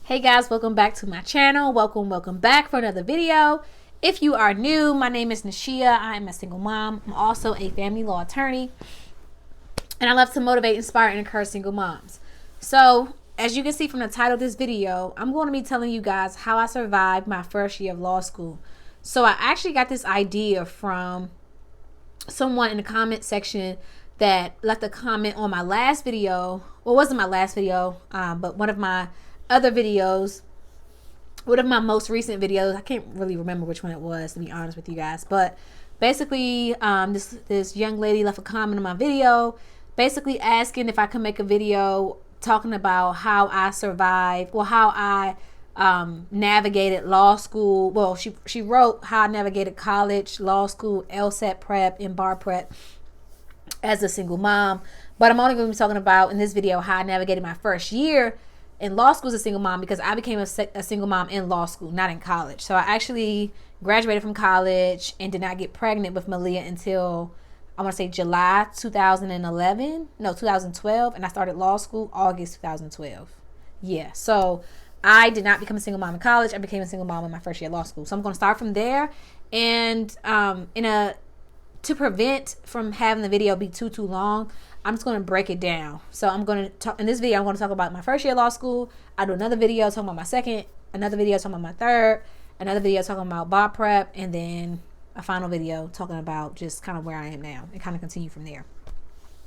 Hey guys, welcome back to my channel. Welcome back for another video. If you are new, my name is Nasheia. I am a single mom. I'm also a family law attorney, and I love to motivate, inspire, and encourage single moms. So as you can see from the title of this video, I'm going to be telling you guys how I survived my first year of law school. So I actually got this idea from someone in the comment section that left a comment on my last video. Well, it wasn't my last video, but one of my other videos, one of my most recent videos. I can't really remember which one it was, to be honest with you guys, but basically this young lady left a comment on my video basically asking if I could make a video talking about how I survived, or how I navigated law school. Well, she wrote how I navigated college, law school, LSAT prep, and bar prep as a single mom. But I'm only going to be talking about in this video how I navigated my first year in law school as a single mom, because I became a single mom in law school, not in college. So I actually graduated from college and did not get pregnant with Malia until, I want to say, July 2012, and I started law school August 2012. Yeah, so I did not become a single mom in college. I became a single mom in my first year of law school. So I'm going to start from there, and to prevent from having the video be too long, I'm just going to break it down. So I'm going to talk in this video. I'm going to talk about my first year of law school. I do another video talking about my second, another video talking about my third, another video talking about bar prep, and then a final video talking about just kind of where I am now, and kind of continue from there.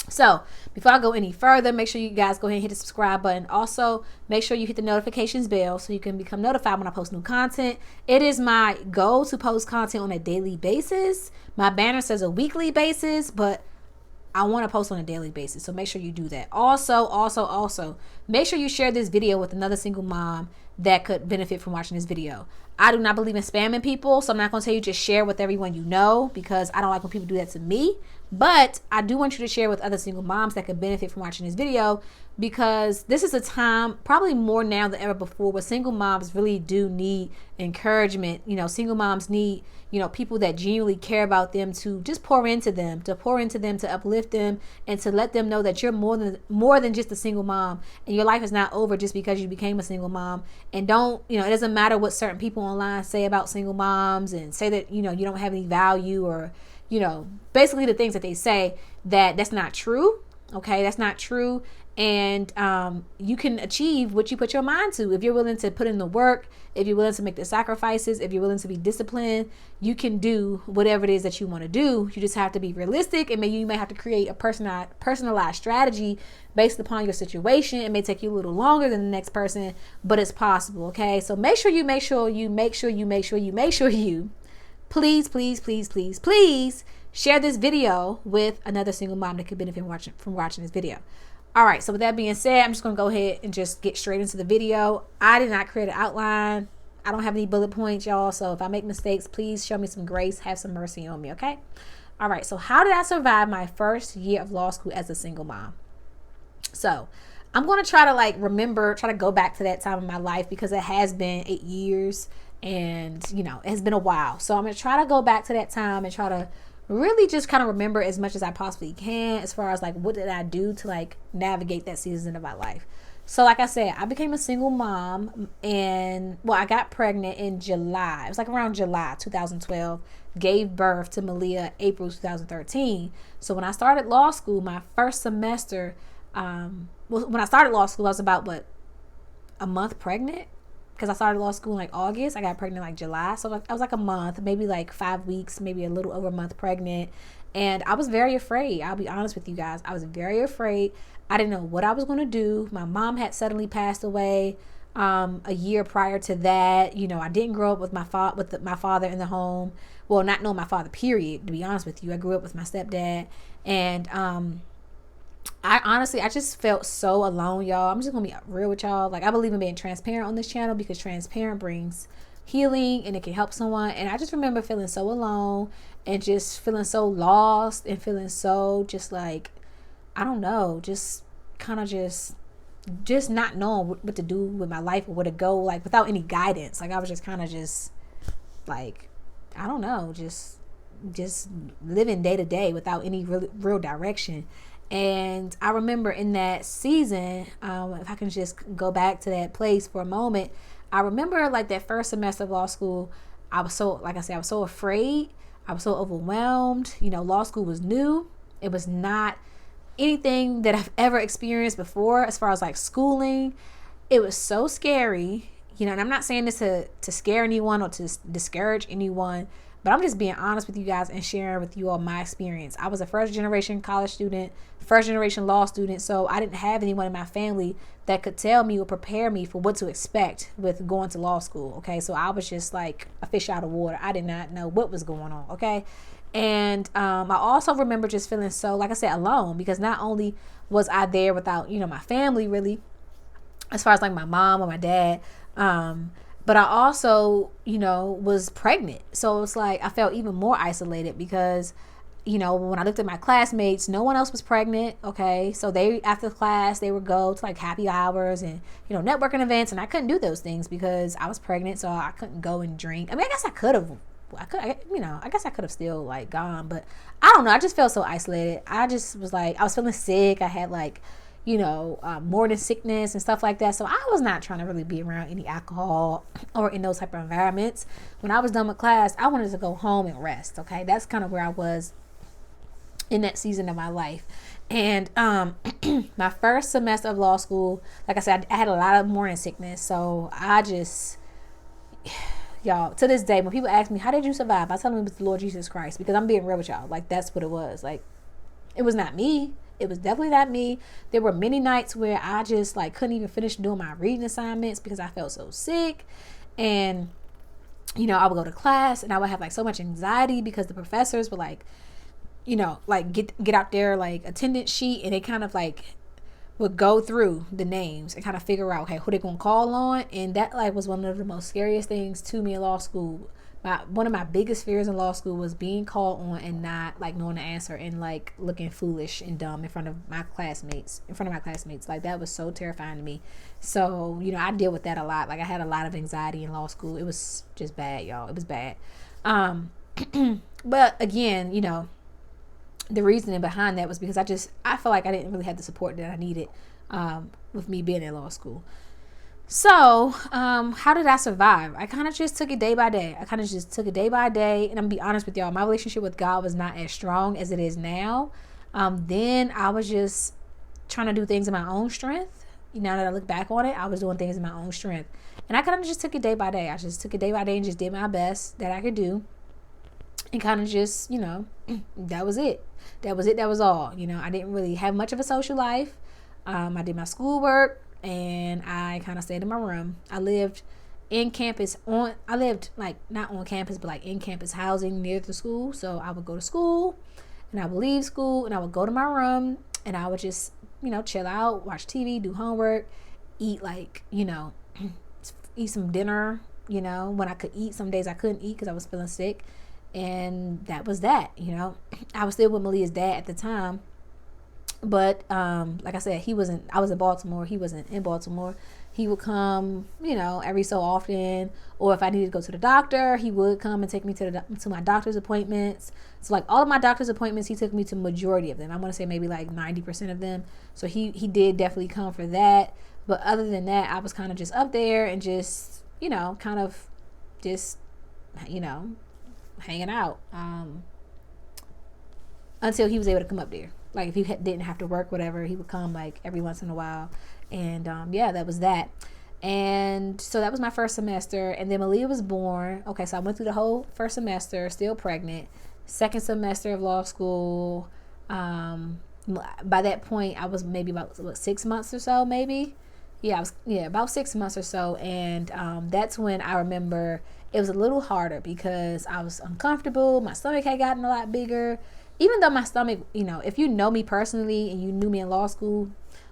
So before I go any further, make sure you guys go ahead and hit the subscribe button. Also, make sure you hit the notifications bell so you can become notified when I post new content. It is my goal to post content on a daily basis. My banner says a weekly basis, but I want to post on a daily basis. So make sure you do that. Also, make sure you share this video with another single mom that could benefit from watching this video. I do not believe in spamming people, so I'm not going to tell you just share with everyone you know, because I don't like when people do that to me. But I do want you to share with other single moms that could benefit from watching this video, because this is a time, probably more now than ever before, where single moms really do need encouragement. You know, single moms need, people that genuinely care about them to just pour into them, to uplift them, and to let them know that you're more than just a single mom, and your life is not over just because you became a single mom. And don't, it doesn't matter what certain people online say about single moms, and say that, you don't have any value, or, basically the things that they say, that's not true. Okay, that's not true. And you can achieve what you put your mind to. If you're willing to put in the work, if you're willing to make the sacrifices, if you're willing to be disciplined, you can do whatever it is that you want to do. You just have to be realistic, and maybe you may have to create a personalized strategy based upon your situation. It may take you a little longer than the next person, but it's possible. Okay, so make sure you please share this video with another single mom that could benefit from watching this video. All right, so with that being said, I'm just going to go ahead and just get straight into the video. I did not create an outline. I don't have any bullet points, y'all. So if I make mistakes, please show me some grace. Have some mercy on me, okay? All right, so how did I survive my first year of law school as a single mom? So I'm going to try to try to go back to that time in my life, because it has been 8 years, and, it has been a while. So I'm going to try to go back to that time and try to really just kind of remember as much as I possibly can, as far as what did I do to navigate that season of my life. So like I said, I became a single mom, and I got pregnant in July. It was around July 2012, gave birth to Malia April 2013. So when I started law school, my first semester, when I started law school, I was about a month pregnant, because I started law school in August. I got pregnant July. So I was a month, maybe 5 weeks, maybe a little over a month pregnant. And I was very afraid. I'll be honest with you guys. I was very afraid. I didn't know what I was going to do. My mom had suddenly passed away a year prior to that. I didn't grow up with my father in the home. Well, not knowing my father, period, to be honest with you. I grew up with my stepdad. And I just felt so alone, y'all. I'm just gonna be real with y'all. I believe in being transparent on this channel, because transparent brings healing, and it can help someone. And I just remember feeling so alone, and just feeling so lost, and feeling so just I don't know, just kind of just not knowing what to do with my life, or where to go, without any guidance. I was just kind of just I don't know, just living day to day without any real direction. And I remember in that season, if I can just go back to that place for a moment, I remember like that first semester of law school, I was so, like I said, I was so afraid. I was so overwhelmed. Law school was new. It was not anything that I've ever experienced before as far as like schooling. It was so scary, and I'm not saying this to scare anyone or to discourage anyone, but I'm just being honest with you guys and sharing with you all my experience. I was a first generation college student, first generation law student, so I didn't have anyone in my family that could tell me or prepare me for what to expect with going to law school. Okay, so I was just like a fish out of water. I did not know what was going on. Okay, and I also remember just feeling so, like I said, alone, because not only was I there without my family really, as far as like my mom or my dad, but I also, was pregnant. So it's like I felt even more isolated because, when I looked at my classmates, no one else was pregnant. Okay. So they, after class, they would go to like happy hours and, networking events. And I couldn't do those things because I was pregnant. So I couldn't go and drink. I mean, I guess I could have. I guess I could have still like gone. But I don't know. I just felt so isolated. I just was like, I was feeling sick. I had like, morning sickness and stuff like that. So I was not trying to really be around any alcohol or in those type of environments. When I was done with class, I wanted to go home and rest. Okay. That's kind of where I was in that season of my life. And my first semester of law school, like I said, I had a lot of morning sickness. So I just, y'all, to this day, when people ask me, how did you survive? I tell them it was the Lord Jesus Christ, because I'm being real with y'all. Like, that's what it was. Like, it was not me. It was definitely not me. There were many nights where I just like couldn't even finish doing my reading assignments because I felt so sick. And, I would go to class and I would have like so much anxiety because the professors would like, like get out their like attendance sheet, and they kind of like would go through the names and kind of figure out, okay, who they're going to call on. And that like was one of the most scariest things to me in law school. One of my biggest fears in law school was being called on and not like knowing the answer and like looking foolish and dumb in front of my classmates. Like, that was so terrifying to me. So, I deal with that a lot. Like, I had a lot of anxiety in law school. It was just bad, y'all. It was bad. But again, the reasoning behind that was because I felt like I didn't really have the support that I needed with me being in law school. So, how did I survive? I kind of just took it day by day. And I'm gonna be honest with y'all, my relationship with God was not as strong as it is now. Then I was just trying to do things in my own strength. Now that I look back on it, I was doing things in my own strength. And I kind of just took it day by day. I just took it day by day and just did my best that I could do. And kind of just, that was it. That was all. I didn't really have much of a social life. I did my schoolwork. And I kind of stayed in my room. I lived in campus like not on campus, but like in campus housing near the school. So I would go to school and I would leave school and I would go to my room and I would just, chill out, watch TV, do homework, eat like, eat some dinner, when I could eat. Some days I couldn't eat because I was feeling sick. And that was that, I was still with Malia's dad at the time. But like I said, I was in Baltimore. He wasn't in Baltimore. He would come, every so often. Or if I needed to go to the doctor, he would come and take me to my doctor's appointments. So like all of my doctor's appointments, he took me to majority of them. I want to say maybe like 90% of them. So he did definitely come for that. But other than that, I was kind of just up there and just, kind of just, hanging out until he was able to come up there. Like if he didn't have to work, whatever, he would come like every once in a while. And that was that. And so that was my first semester. And then Malia was born. Okay, so I went through the whole first semester, still pregnant. Second semester of law school. By that point, I was maybe about 6 months or so, maybe. About 6 months or so. And that's when I remember it was a little harder because I was uncomfortable. My stomach had gotten a lot bigger. Even though my stomach, if you know me personally and you knew me in law school,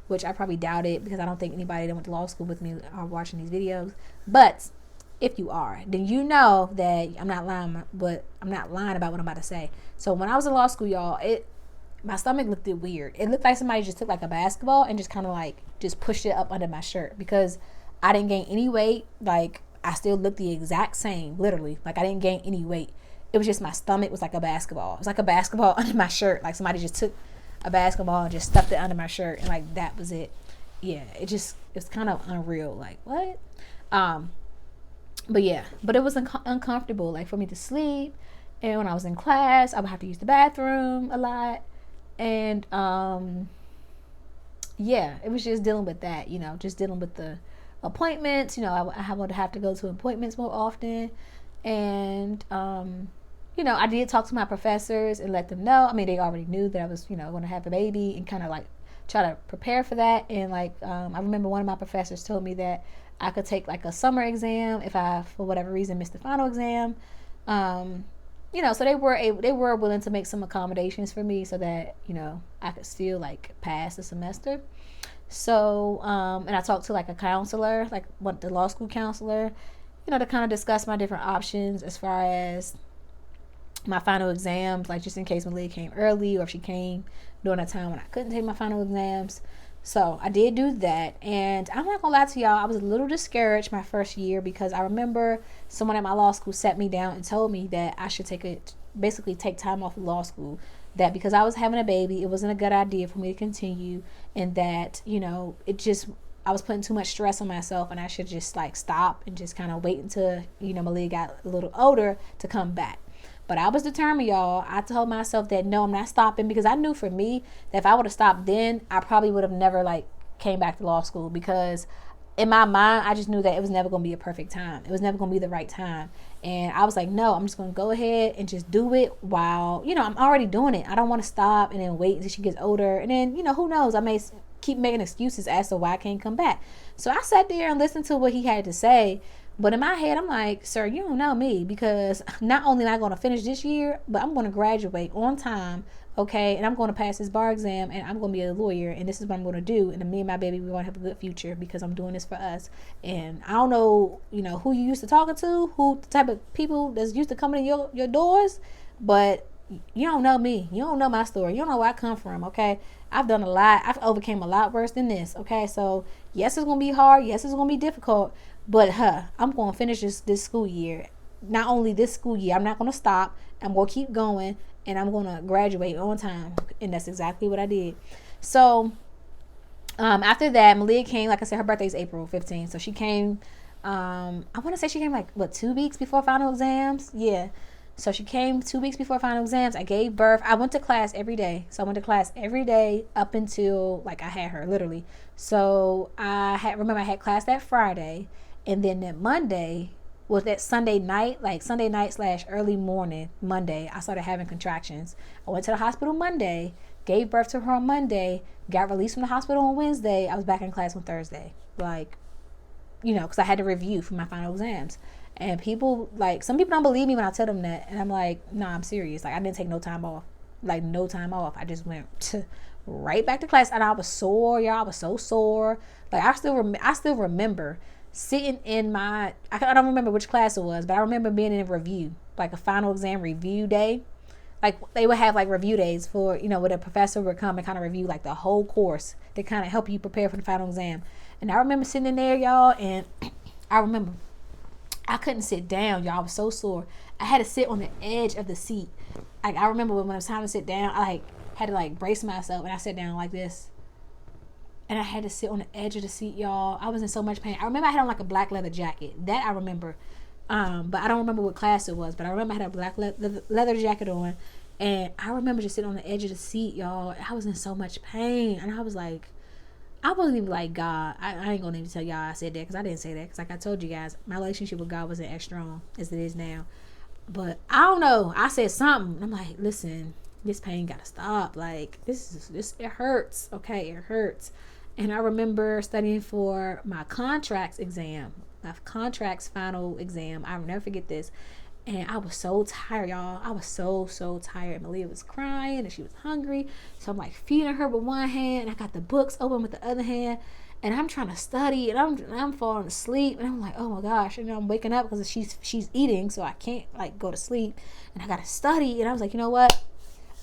which I probably doubt it because I don't think anybody that went to law school with me are watching these videos. But if you are, then you know that I'm not lying, but I'm not lying about what I'm about to say. So when I was in law school, y'all, my stomach looked weird. It looked like somebody just took like a basketball and just kind of like just pushed it up under my shirt because I didn't gain any weight. Like I still looked the exact same, literally. Like I didn't gain any weight. It was just my stomach was like a basketball. It was like a basketball under my shirt. Like somebody just took a basketball and just stuffed it under my shirt, and like that was it. Yeah, it's kind of unreal. Like what? But yeah, but it was uncomfortable, like for me to sleep. And when I was in class, I would have to use the bathroom a lot. And yeah, it was just dealing with that, just dealing with the appointments. I would have to go to appointments more often. And I did talk to my professors and let them know. I mean, they already knew that I was, going to have a baby, and kind of like try to prepare for that. And like I remember one of my professors told me that I could take like a summer exam if I, for whatever reason, missed the final exam. So they were willing to make some accommodations for me so that I could still like pass the semester. So and I talked to like a counselor, like the law school counselor, to kind of discuss my different options as far as my final exams, like just in case Malia came early or if she came during a time when I couldn't take my final exams. So I did do that, and I'm not gonna lie to y'all, I was a little discouraged my first year because I remember someone at my law school sat me down and told me that I should basically take time off of law school, that because I was having a baby, it wasn't a good idea for me to continue, and that I was putting too much stress on myself, and I should just like stop and just kind of wait until Malia got a little older to come back. But I was determined, y'all. I told myself that no, I'm not stopping, because I knew for me that if I would have stopped then, I probably would have never like came back to law school, because in my mind, I just knew that it was never going to be a perfect time. It was never going to be the right time. And I was like, no, I'm just going to go ahead and just do it while, I'm already doing it. I don't want to stop and then wait until she gets older. And then, who knows, I may keep making excuses as to why I can't come back. So I sat there and listened to what he had to say. But in my head, I'm like, sir, you don't know me, because not only am I going to finish this year, but I'm going to graduate on time, okay? And I'm going to pass this bar exam, and I'm going to be a lawyer, and this is what I'm going to do. And me and my baby, we're going to have a good future because I'm doing this for us. And I don't know, who you used to talking to, who the type of people that's used to coming to your doors, but you don't know me. You don't know my story. You don't know where I come from, okay? I've done a lot. I've overcame a lot worse than this, okay? So, yes, it's going to be hard. Yes, it's going to be difficult. But, I'm going to finish this school year. Not only this school year, I'm not going to stop. I'm going to keep going, and I'm going to graduate on time. And that's exactly what I did. So, after that, Malia came. Like I said, her birthday is April 15th. So, she came, I want to say she came 2 weeks before final exams? Yeah. So she came 2 weeks before final exams. I gave birth. I went to class every day. So I went to class every day up until I had her, literally. So I had class that Friday, and then that Monday was that Sunday night, / early morning Monday, I started having contractions. I went to the hospital Monday, gave birth to her on Monday, got released from the hospital on Wednesday. I was back in class on Thursday, because I had to review for my final exams. And some people don't believe me when I tell them that. And I'm like, nah, I'm serious. I didn't take no time off. No time off. I just went right back to class. And I was sore, y'all. I was so sore. I still remember sitting in I don't remember which class it was, but I remember being in a review, a final exam review day. They would have review days for, where the professor would come and kind of review the whole course to kind of help you prepare for the final exam. And I remember sitting in there, y'all, and I remember I couldn't sit down, y'all. I was so sore. I had to sit on the edge of the seat. I remember when it was time to sit down, I had to brace myself, and I sat down like this. And I had to sit on the edge of the seat, y'all. I was in so much pain. I remember I had on a black leather jacket. That I remember. But I don't remember what class it was. But I remember I had a black leather jacket on. And I remember just sitting on the edge of the seat, y'all. I was in so much pain. And I was like, I wasn't even like God. I ain't gonna even tell y'all I said that, because I didn't say that. Because I told you guys, my relationship with God wasn't as strong as it is now. But I don't know. I said something. I'm like, listen, this pain gotta stop. This it hurts. Okay, it hurts. And I remember studying for my contracts exam, my contracts final exam. I will never forget this. And I was so tired, y'all. I was so tired. Malia was crying and she was hungry. So I'm feeding her with one hand, and I got the books open with the other hand. And I'm trying to study, and I'm falling asleep. And I'm like, oh my gosh. And I'm waking up because she's eating, so I can't go to sleep. And I got to study. And I was like, you know what?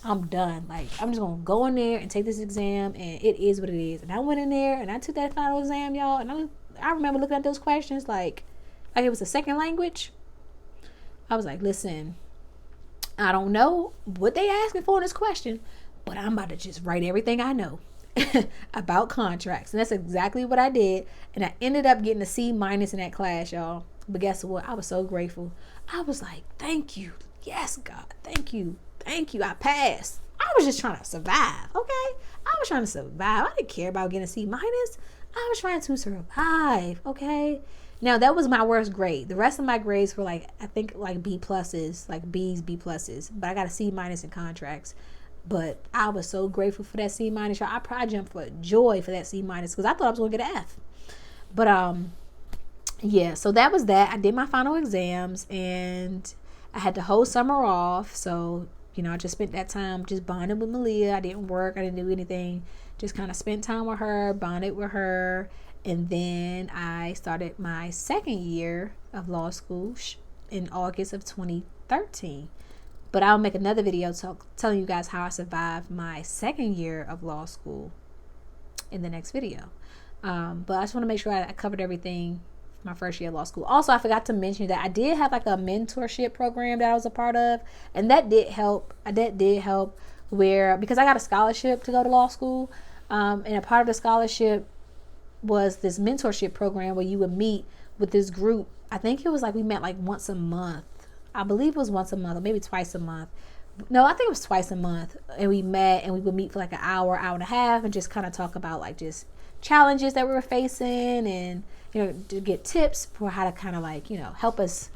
I'm done. I'm just going to go in there and take this exam, and it is what it is. And I went in there, and I took that final exam, y'all. And I remember looking at those questions like it was a second language. I was like, listen, I don't know what they asking for in this question, but I'm about to just write everything I know about contracts. And that's exactly what I did. And I ended up getting a C- in that class, y'all. But guess what? I was so grateful. I was like, thank you. Yes, God. Thank you. Thank you. I passed. I was just trying to survive. Okay. I was trying to survive. I didn't care about getting a C-. I was trying to survive. Okay. Now that was my worst grade. The rest of my grades were like, I think like B pluses, like B's, B pluses. But I got a C- in contracts. But I was so grateful for that C-. Y'all. I probably jumped for joy for that C- because I thought I was going to get an F. But yeah, so that was that. I did my final exams and I had the whole summer off. So, I just spent that time just bonding with Malia. I didn't work. I didn't do anything. Just kind of spent time with her, bonded with her. And then I started my second year of law school in August of 2013. But I'll make another video telling you guys how I survived my second year of law school in the next video. But I just want to make sure I covered everything my first year of law school. Also, I forgot to mention that I did have like a mentorship program that I was a part of. And that did help. Because I got a scholarship to go to law school. And a part of the scholarship was this mentorship program where you would meet with this group. I think it was like we met like once a month. I believe it was once a month or maybe twice a month. No, I think it was twice a month. And we met and we would meet for like an hour, hour and a half and just kind of talk about like just challenges that we were facing and, to get tips for how to kind of like, help us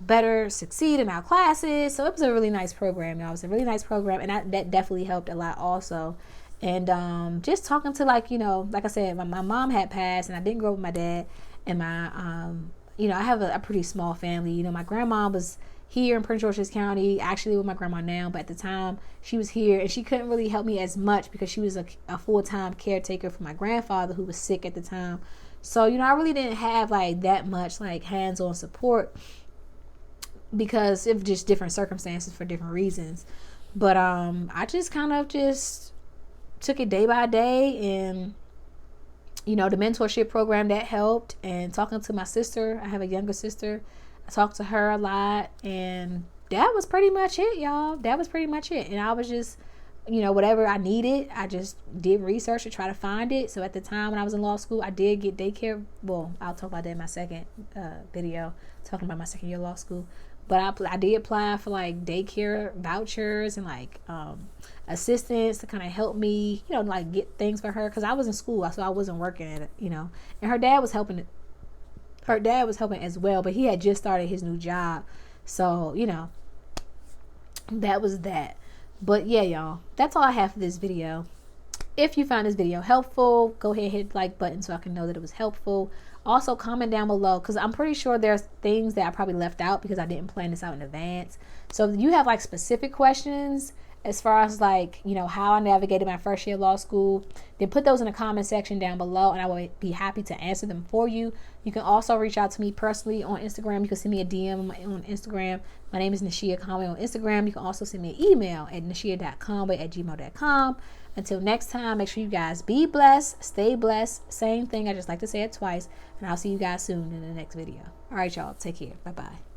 better succeed in our classes. So it was a really nice program. It was a really nice program. And that definitely helped a lot also. And just talking to like I said, my mom had passed and I didn't grow up with my dad. And my, I have a pretty small family. My grandma was here in Prince George's County, actually with my grandma now, but at the time she was here and she couldn't really help me as much because she was a full-time caretaker for my grandfather who was sick at the time. So, I really didn't have like that much like hands-on support because of just different circumstances for different reasons. But I just kind of just took it day by day and the mentorship program that helped, and talking to my sister. I have a younger sister. I talked to her a lot, and that was pretty much it, y'all. That was pretty much it. And I was just, whatever I needed, I just did research to try to find it. So at the time when I was in law school, I did get daycare. Well, I'll talk about that in my second video, talking about my second year of law school. But I did apply for like daycare vouchers and like assistance to kind of help me, like get things for her because I was in school, so I wasn't working at it, And her dad was helping. Her dad was helping as well, but he had just started his new job, so that was that. But yeah, y'all, that's all I have for this video. If you found this video helpful, go ahead and hit the like button so I can know that it was helpful. Also, comment down below because I'm pretty sure there's things that I probably left out because I didn't plan this out in advance. So if you have like specific questions as far as like, how I navigated my first year of law school, then put those in the comment section down below and I will be happy to answer them for you. You can also reach out to me personally on Instagram. You can send me a DM on Instagram. My name is Nasheia Conway on Instagram. You can also send me an email at nasheia.conway@gmail.com. Until next time, make sure you guys be blessed, stay blessed. Same thing, I just like to say it twice. And I'll see you guys soon in the next video. All right, y'all, take care. Bye-bye.